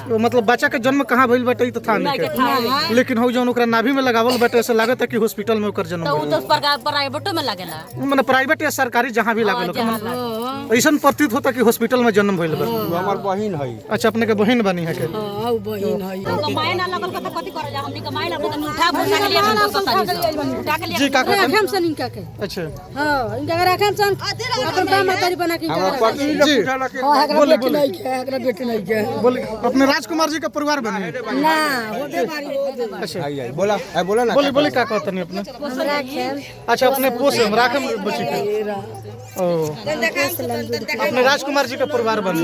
मतलब बच्चा के जन्म कहाँ भइल बाटे तो था नहीं, लेकिन हो जौन ओकरा नाभि में लगावल बाटे ऐसे लागत है कि हॉस्पिटल में ओकर जन्म तो प्राइवेटो में लगेला, माने प्राइवेट या सरकारी जहाँ भी लागल ऐसा प्रतीत होता कि हॉस्पिटल में जन्म भइल बा। हमार बहिन है। अच्छा, अपने के बहन बनी है के? जी का रखम सन इनका के। अच्छा हां, इनका रखम सन अपन काम करी बना के जी बोले बोले एकरा बेटे नहीं के बोले अपने राजकुमार जी का परिवार बने ना होते बारी हो। अच्छा बोला बोला ना बोले बोले का कहता नहीं अपने? अच्छा, अपने पोस राखम बच्ची के ओ अपने राजकुमार जी का परिवार बने।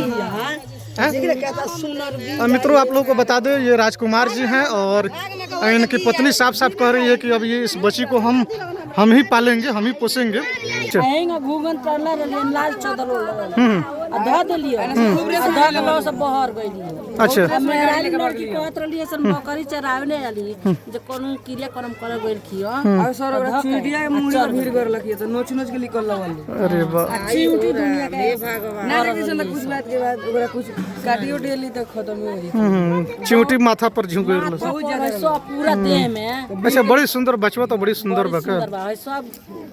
मित्रों, आप लोगों को बता दो ये राजकुमार जी हैं और इनकी पत्नी साफ साफ कह रही है कि अब ये इस बच्ची को हम ही पालेंगे, हम ही पोसेंगे। घूमन करला लाल चदर अधा देलिए अधा के लो सब बहर गइली। अच्छा, मेहराली लड़की कहत रहली सन बकरी चरावने आली जे कोनो क्रिया कर्म कर गइल खियो और सर ओकरा चिड़िया के मुंह पर भीड़ कर लखिए तो नोच नोच के निकल लवल। अरे वाह, चिंटी दुनिया के हे भगवान ना लगे सन कुछ बात के बाद ओकरा कुछ काटियो डेली तो खत्म हो गई। चिंटी माथा पर झुक गइल सब पूरा देह में। अच्छा, बड़ी सुंदर बचवा तो बड़ी सुंदर बका सब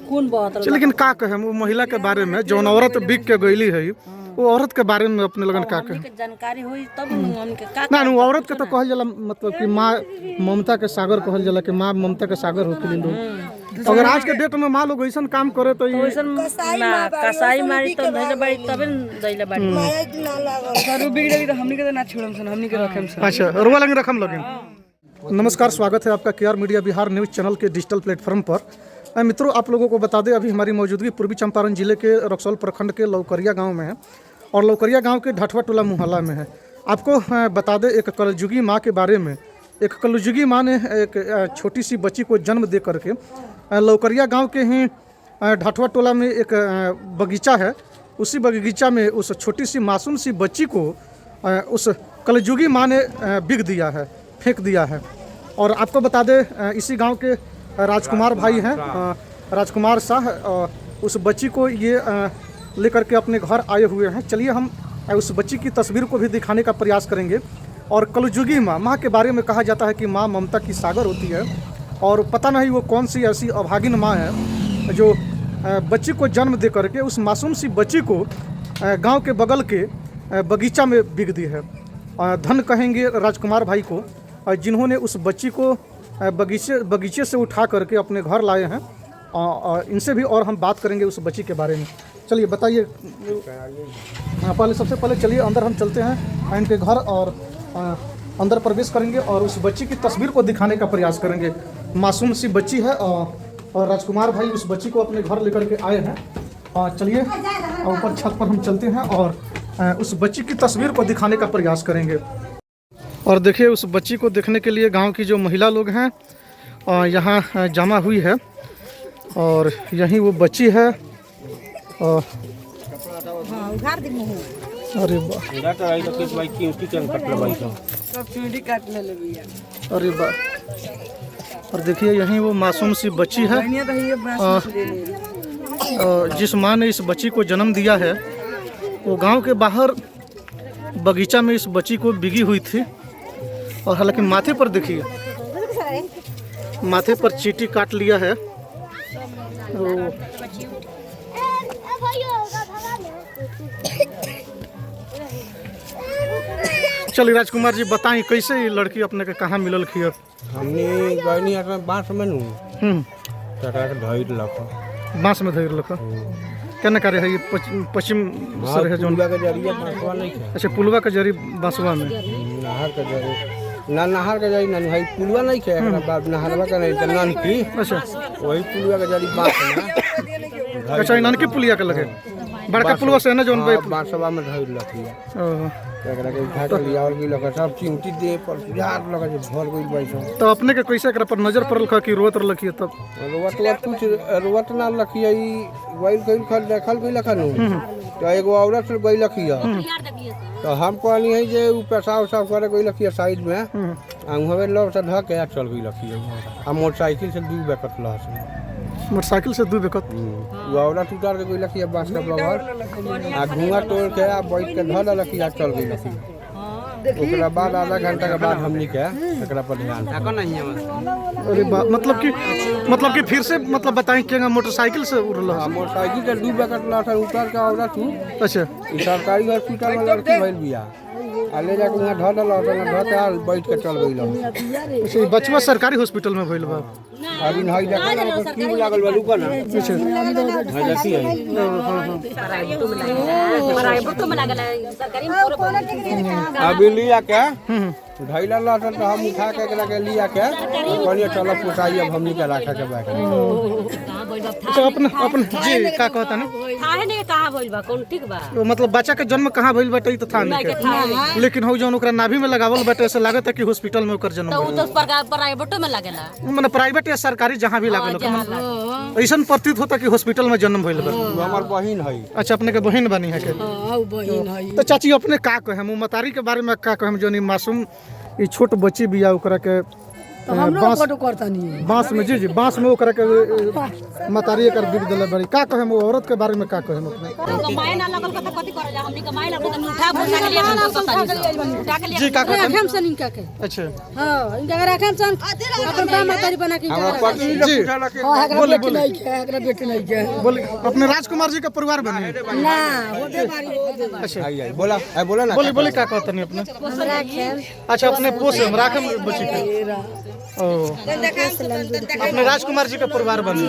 खून बहत। लेकिन का कहे वो महिला के बारे में जौन औरत बिक के गईली है वो औरत के बारे में अपने लगन का कहे? जानकारी होई तब हमके का ना वो औरत के तो कहल जाला मतलब कि माँ ममता के सागर कहल जाला कि माँ ममता के सागर होके लोग। अगर आज के डेट में माँ लोग ऐसा काम करे तो ये कसाई मारी तो भेजे बाड़ी तबे दैले बाड़ी सरू बिगड़ेली तो हमनी के तो ना छोड़म सन, हमनी के रखम सन। अच्छा, रुआ लगे रखम लगे। नमस्कार, स्वागत है आपका KR media Bihar news channel के डिजिटल प्लेटफॉर्म पर। मित्रों, आप लोगों को बता दें अभी हमारी मौजूदगी पूर्वी चंपारण जिले के रक्सौल प्रखंड के लौकरिया गांव में है और लौकरिया गांव के ढाठवा टोला मुहल्ला में है। आपको बता दें एक कलयुगी माँ के बारे में। एक कलयुगी माँ ने एक छोटी सी बच्ची को जन्म दे करके लौकरिया गाँव के ही ढाठवा टोला में एक बगीचा है, उसी बगीचा में उस छोटी सी मासूम सी बच्ची को उस कलयुगी माँ ने बिक दिया है, फेंक दिया है। और आपको बता दें इसी गांव के राजकुमार भाई हैं, राजकुमार शाह, उस बच्ची को ये लेकर के अपने घर आए हुए हैं। चलिए हम उस बच्ची की तस्वीर को भी दिखाने का प्रयास करेंगे। और कलयुगी माँ के बारे में कहा जाता है कि माँ ममता की सागर होती है और पता नहीं वो कौन सी ऐसी अभागिन माँ है जो बच्ची को जन्म दे करके उस मासूम सी बच्ची को गांव के बगल के बगीचा में बिक दी है। धन कहेंगे राजकुमार भाई को जिन्होंने उस बच्ची को बगीचे से उठा करके अपने घर लाए हैं। इनसे भी और हम बात करेंगे उस बच्ची के बारे में। चलिए बताइए, पहले सबसे पहले चलिए अंदर हम चलते हैं इनके घर और अंदर प्रवेश करेंगे और उस बच्ची की तस्वीर को दिखाने का प्रयास करेंगे। मासूम सी बच्ची है और राजकुमार भाई उस बच्ची को अपने घर लेकर के आए हैं। और चलिए ऊपर छत पर हम चलते हैं और उस बच्ची की तस्वीर को दिखाने का प्रयास करेंगे। और देखिए उस बच्ची को देखने के लिए गांव की जो महिला लोग हैं यहाँ जमा हुई है और यहीं वो बच्ची है। अरे वाह, अरे वाह, और देखिए यहीं वो मासूम सी बच्ची है। जिस माँ ने इस बच्ची को जन्म दिया है वो गांव के बाहर बगीचा में इस बच्ची को बिगी हुई थी। और हालांकि माथे पर देखिए, माथे पर चींटी काट लिया है। चलिए राजकुमार जी बताएं कैसे ये लड़की अपने के कहाँ मिलल खी? हमने गईनी में बांस में नु धइर लख बांस में धइर लख केना करे है ये पश्चिम सर है जोन के जरिए बांसवा नहीं है। अच्छा, पुलवा के जरी बांसवा में नहर के जरिए ना नहर के जरिए ना भाई पुलवा नहीं है, एकरा बाद नहरवा के नहीं तनन की। अच्छा, वही पुलवा के जरिए बांस ना। अच्छा, इनके पुलिया के लगे बड़का पुलवा से है ना जोन बांसवा में धइर लखिया एकरा के उठा के लिया और की लगा सब चिंटी दे पर यार लगा जे भर गइल बैठो। तो अपने के कैसे एकरा पर नजर पड़ल कि रोत लखिए? तब कुछ रोत ना लखिया ई गइल कइल खल देखल गइल लखनु तो एगो औरत से गइल लखिया तो हम कहनी है जे उ पेशाब सब करे गइल लखिया साइड में हम हवे लोग से ढक के चल गइल लखिया। हम मोटरसाइकिल से 2 बेकत लहस, मोटरसाइकिल से 2 बेकत वो औरत उतार के गइल लखिया बांस के बगल आ घुंगा तोड़ के आ बैठ के धल लखिया चल गइल लखिया। ओकरा बाद आधा घंटा के बाद हमनी के एकरा पर ध्यान अरे मतलब कि फिर से मतलब बताएं कि मोटरसाइकिल से उड़ल है? मोटरसाइकिल के 2 बकट लाठा उतर के औरत हूँ अच्छा ई सरकारी हॉस्पिटल में लड़की भइल बिया आ ले जाके वहाँ ढ दल ढ के आल बैठ के चल गइल। अच्छा, बचवा सरकारी हॉस्पिटल में भइल बा? अभी नहीं देखा ना क्यों लागल बा रुका ना अच्छा देखी है प्राइवेटो में लागल है, सरकारी में पूरा अभी लिया के ढैला लाठन तो हम उठा के एकरा के लिया के कहलिए चलो पुसाई अब हमनी के रखा के बैठ अच्छा अपने जी का कहता ना थाहे नहीं कहाँ भइल बा कौन ठीक बा तो मतलब बच्चा के जन्म कहाँ भइल बाटे ई तो था नहीं के, लेकिन हो जौन ओकरा नाभि में लगावल बाटे ऐसे लागत है कि हॉस्पिटल में ओकर जन्म तो भइल। उ तो प्राइवेटो में लागेला। माने प्राइवेट या सरकारी जहाँ भी लागल हो ऐसा प्रतीत होता कि हॉस्पिटल में जन्म भइल बा। हमार बहिन है। अच्छा अपने के बहन बनी है के? तो चाची अपने का कहे मतारी के बारे में का कहे जोनी मासूम ई छोट बच्ची बिया ओकरा के बांस में जी बांस में ओकरा के मतारी एकर बिक देले बड़ी का कहे वो औरत के बारे में का कहे अपने? तो माय ना लगल को तो कथि करे जा हमनी के माय लगल तो उठा भूसा के लिए उठा के लिए जी का कहे? रखम सन इनका के अच्छा हां इनका रखम सन अपन बा मतारी बना के हमरा पत्नी जी बोले बोले एकरा बेटी नहीं के बोले अपने राजकुमार जी का परिवार बने? ना होते बारी अच्छा आई बोला ना बोले का कहता नहीं अपने? अच्छा अपने पोस राखम बच्ची के ओ अपने राजकुमार जी का परिवार बने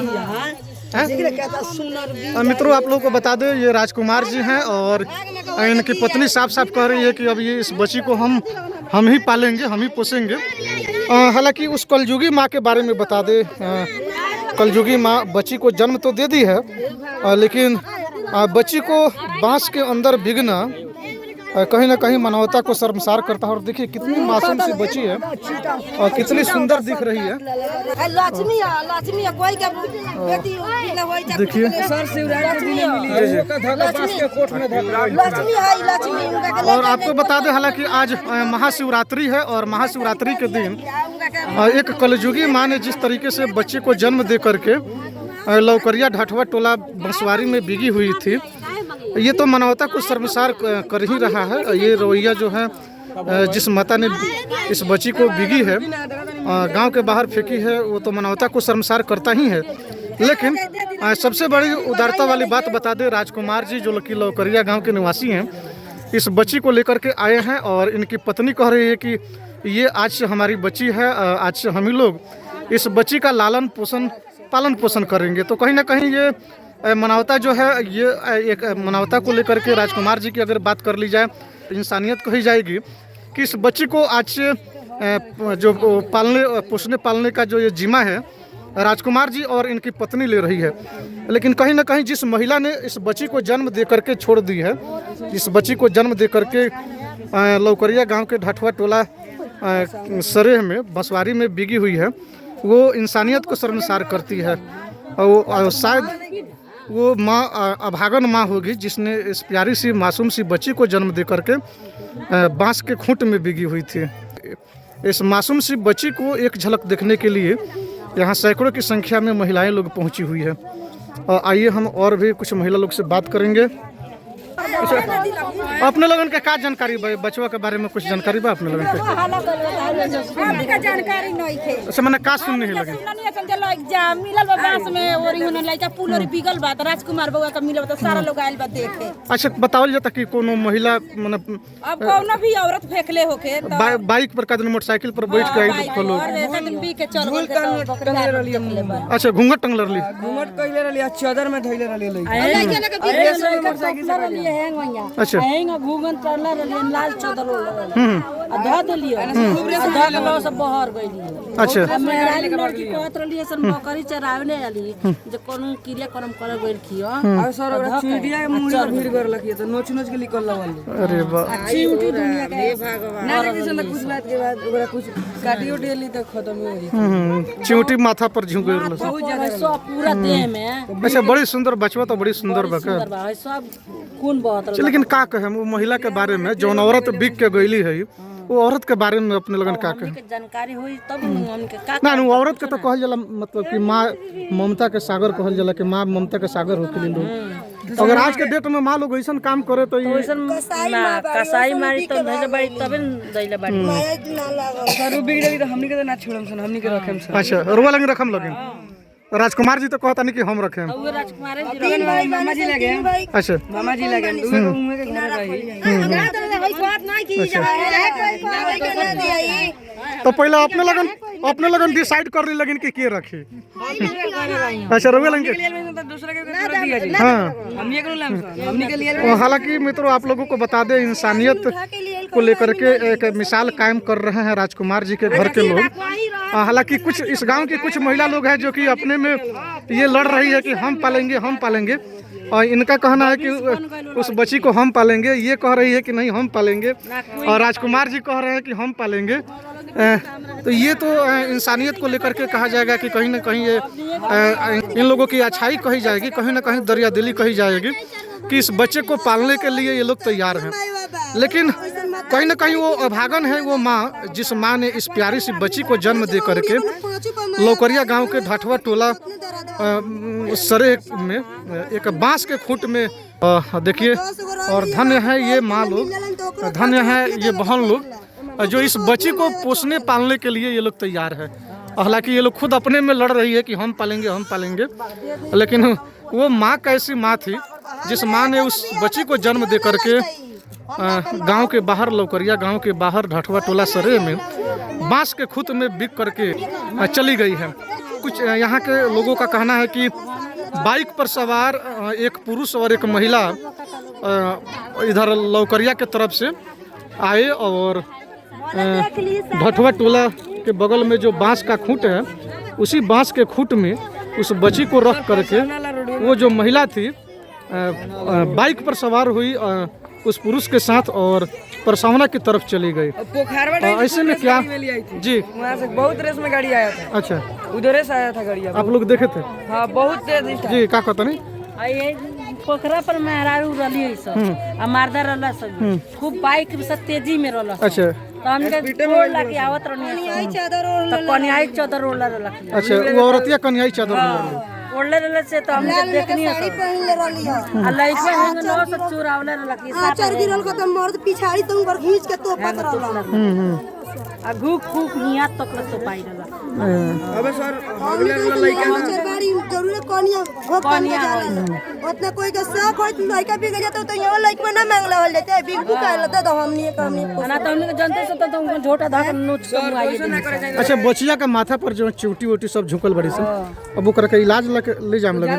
हैं? मित्रों आप लोगों को बता दें ये राजकुमार जी हैं और इनकी पत्नी साफ साफ कह रही है कि अब ये इस बच्ची को हम ही पालेंगे, हम ही पोसेंगे। हालांकि उस कलयुगी माँ के बारे में बता दें, कलयुगी माँ बच्ची को जन्म तो दे दी है लेकिन बच्ची को बांस के अंदर बिगना कहीं ना कहीं मानवता को शर्मसार करता है। और देखिए कितनी मासूम सी बच्ची है और कितनी सुंदर दिख रही है। लक्ष्मी कोई का बेटी होई देखिए सर शिवराज जी लक्ष्मी है लक्ष्मी उनका और आपको बता दें हालांकि आज महाशिवरात्रि है और महाशिवरात्रि के दिन एक कलयुगी माँ ने जिस तरीके से बच्चे को जन्म दे करके लौकरिया ढाठवा टोला बंसवारी में बिगी हुई थी, ये तो मानवता को शर्मसार कर ही रहा है। ये रवैया जो है जिस माता ने इस बच्ची को बिगी है गांव के बाहर फेंकी है वो तो मानवता को शर्मसार करता ही है। लेकिन सबसे बड़ी उदारता वाली बात बता दें, राजकुमार जी जो कि लौकरिया गांव के निवासी हैं इस बच्ची को लेकर के आए हैं और इनकी पत्नी कह रही है कि ये आज से हमारी बच्ची है, आज से हम ही लोग इस बच्ची का पालन पोषण करेंगे। तो कहीं ना कहीं ये मानवता जो है ये एक मानवता को लेकर के राजकुमार जी की अगर बात कर ली जाए इंसानियत कही जाएगी कि इस बच्ची को आज से जो पोषने पालने का जो ये जिम्मा है राजकुमार जी और इनकी पत्नी ले रही है। लेकिन कहीं ना कहीं जिस महिला ने इस बच्ची को जन्म दे करके छोड़ दी है, इस बच्ची को जन्म दे करके लौकरिया गांव के ढाठवा टोला सरेह में बंसवारी में बिगी हुई है, वो इंसानियत को शर्मसार करती है। और शायद वो माँ अभागन माँ होगी जिसने इस प्यारी सी मासूम सी बच्ची को जन्म दे करके बांस के खूंट में बिगी हुई थी। इस मासूम सी बच्ची को एक झलक देखने के लिए यहाँ सैकड़ों की संख्या में महिलाएं लोग पहुंची हुई है। और आइए हम और भी कुछ महिला लोग से बात करेंगे। अपने लोगन के का जानकारी बा बचवा के बारे में कुछ जानकारी बा अपने लोगन के? जानकारी नहीं थे अच्छा मैंने का सुनने ही लगे मिलल बा बांस में ओरी होने लइका पुल ओरी बिगल बा त राजकुमार बउआ का मिलल बा त सारा लोग आइल बा देखे। अच्छा बतावल जाता कि कोनो महिला माने अब कौनो भी औरत फेंकले होके त बाइक पर कदम मोटरसाइकिल पर बैठ के आई तो लोग बी के चल गए। अच्छा घूंघट टंगल रही घूमट कइले रहली चादर में धइले रहली अच्छा हैंग घूमन करला रलियन लाल चादर आ ध देलियो ध देलो सब बहर गइली। अच्छा मेहराली लड़की कहत रलिए सन बकरी चरावने आली जे कोनो क्रिया कर्म करे गइल खियो आ सर ओकरा चिड़िया के मुंह में भीड़ कर लखिए त नोच नोच के निकल लगल। अरे वाह चिंटी दुनिया के हे भगवान ना किसी ने कुछ बात के बाद ओकरा कुछ काटियो डेली त खत्म हो गई। चिंटी माथा पर झुक गई सब पूरा देह में। अच्छा बड़ी सुंदर बचवा तो बड़ी सुंदर बा का सब खून बहत। लेकिन का कहे वो महिला के बारे में जौन औरत बिक के गईली है वो औरत के बारे में अपने लगन का कहे? जानकारी होई तब हम के का ना वो औरत के तो कहल जाला मतलब कि माँ ममता के सागर कहल जाला कि माँ ममता के सागर होके लोग अगर आज के डेट में माँ लोग ऐसा काम करे तो ये कसाई मारी तो भेजे बाड़ी तबे दैले बाड़ी सर बिगड़े तो हमनी के तो ना छोड़म सन हमनी के रखम सन। अच्छा रुआ लगे रखम लगे राजकुमार जी तो कहता नहीं कि हम रखे हैं। वो राजकुमार जी मामा जी लगे अच्छा मामा जी लगे उहे के घर रही। तो पहले अपने लगन डिसाइड कर ली लगिन कि के रखी। अच्छा रुआ लगे दूसरे के कर दिया जी। हाँ हमनी के लेम सन हमनी के लिए हालांकि मित्रों आप लोगों को बता दें इंसानियत को लेकर के एक मिसाल कायम कर रहे हैं राजकुमार जी के घर के लोग। हालांकि कुछ इस गांव की कुछ महिला लोग हैं जो कि अपने में ये लड़ रही है कि हम पालेंगे और इनका कहना है कि उस बच्ची को हम पालेंगे, ये कह रही है कि नहीं हम पालेंगे और राजकुमार जी कह रहे हैं कि हम पालेंगे। तो ये तो इंसानियत को लेकर के कहा जाएगा कि कहीं ना कहीं ये इन लोगों की अच्छाई कही जाएगी, कहीं ना कहीं दरियादिली कही जाएगी कि इस बच्चे को पालने के लिए ये लोग तैयार हैं। लेकिन कहीं ना कहीं वो अभागन है वो माँ, जिस माँ ने इस प्यारी सी बच्ची को जन्म दे करके लौकरिया गांव के ढाठवा टोला सरे में एक बांस के खूंट में देखिए। और धन्य है ये माँ लोग, धन्य है ये बहन लोग जो इस बच्ची को पोसने पालने के लिए ये लोग तैयार है। हालांकि ये लोग खुद अपने में लड़ रही है कि हम पालेंगे, लेकिन वो माँ कैसी माँ थी जिस माँ ने उस बच्ची को जन्म दे करके गांव के बाहर लौकरिया गांव के बाहर ढाठवा टोला सरे में बांस के खूंट में बिक करके चली गई है। कुछ यहाँ के लोगों का कहना है कि बाइक पर सवार एक पुरुष और एक महिला इधर लौकरिया के तरफ से आए और ढाठवा टोला के बगल में जो बांस का खूंट है उसी बांस के खूंट में उस बच्ची को रख करके वो जो महिला थी बाइक पर सवार हुई उस पुरुष के साथ और परसावना की तरफ चली गई। ऐसे में क्या जी वहाँ से बहुत रेस में गाड़ी आया था। अच्छा उधर से आया था गाड़ी। आप लोग देखे थे? हाँ बहुत तेज जी का कहता नहीं पोखरा पर मेहरारू रली है सब मारदा रहला सब खूब बाइक से तेजी में रहला। अच्छा तो हमके तोड़ लगे आवत रहनी तो कन्याई चादर ओढ़ला रहला। अच्छा वो औरतिया कन्याई चादर ओढ़ले रहले से तो हमके देखनी है आ लइका हेंग नो सब चुरावले रहला की आचार गिरल को तो मर्द पिछाड़ी तुम पर खींच के तो पत रहला आ घूक फूक हिया तक तो पाई रहला। अबे सर हमने लइका आचार बाड़ी जरूर कनिया हो कनिया उतना कोई के शौक होत लइका बिक जाता तो यो लइका ना मांगला होल देते बिक बुकाल दे दो हमनी ना तो हमने जनते से तो झोटा धाक नोच सब आई। अच्छा बचिया का माथा पर जो चोटी वोटी सब झुकल बड़ी सब अब ओकरा के इलाज ले जाम लगे।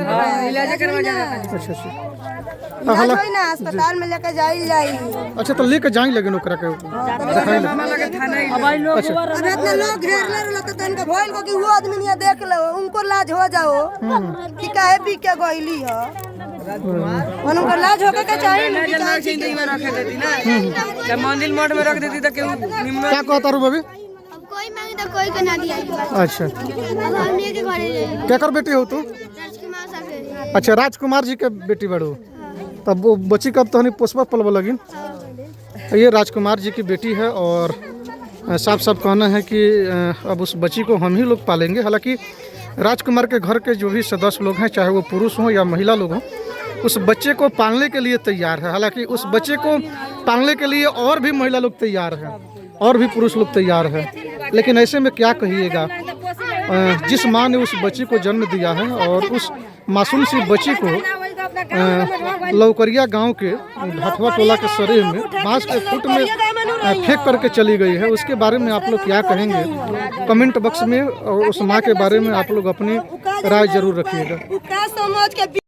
इलाज करवा जा। अच्छा अच्छा इलाज होई ना अस्पताल में लेके जाई। अच्छा तो लेके जाई लगे ओकरा के दिखाई लगे थाना अब आई लोग अब इतना लोग घेर ले रहला तो तन के भइल को कि वो आदमी ने देख लो उनको लाज हो जाओ कि काहे पी के गइली ह उनको लाज होके के चाहिए ना कि ना जिंदगी में रख देती ना जब मंदिर मोड़ में रख देती तो क्यों निम्न क्या कहता रू बबी? कोई मांगे तो कोई को ना दिया। अच्छा अब हमने के घरे जाए क्या कर बेटी हो तू? राजकुमार साहब। अच्छा राजकुमार जी के बेटी बड़ो तब वो बच्ची कब तो पोसबा पलवा लगी। ये राजकुमार जी की बेटी है और साफ साफ कहना है कि अब उस बच्ची को हम ही लोग पालेंगे। हालांकि राजकुमार के घर के जो भी सदस्य लोग हैं चाहे वो पुरुष हों या महिला लोग हों उस बच्चे को पालने के लिए तैयार है। हालांकि उस बच्चे को पालने के लिए और भी महिला लोग तैयार हैं और भी पुरुष लोग तैयार हैं। लेकिन ऐसे में क्या कहिएगा जिस माँ ने उस बच्ची को जन्म दिया है और उस मासूम सी बच्ची को लौकरिया गांव के ढाठवा टोला के सरे में बांस के फुट में फेंक करके चली गई है, उसके बारे में आप लोग क्या कहेंगे कमेंट बॉक्स में और उस माँ के बारे में आप लोग अपनी राय जरूर रखिएगा।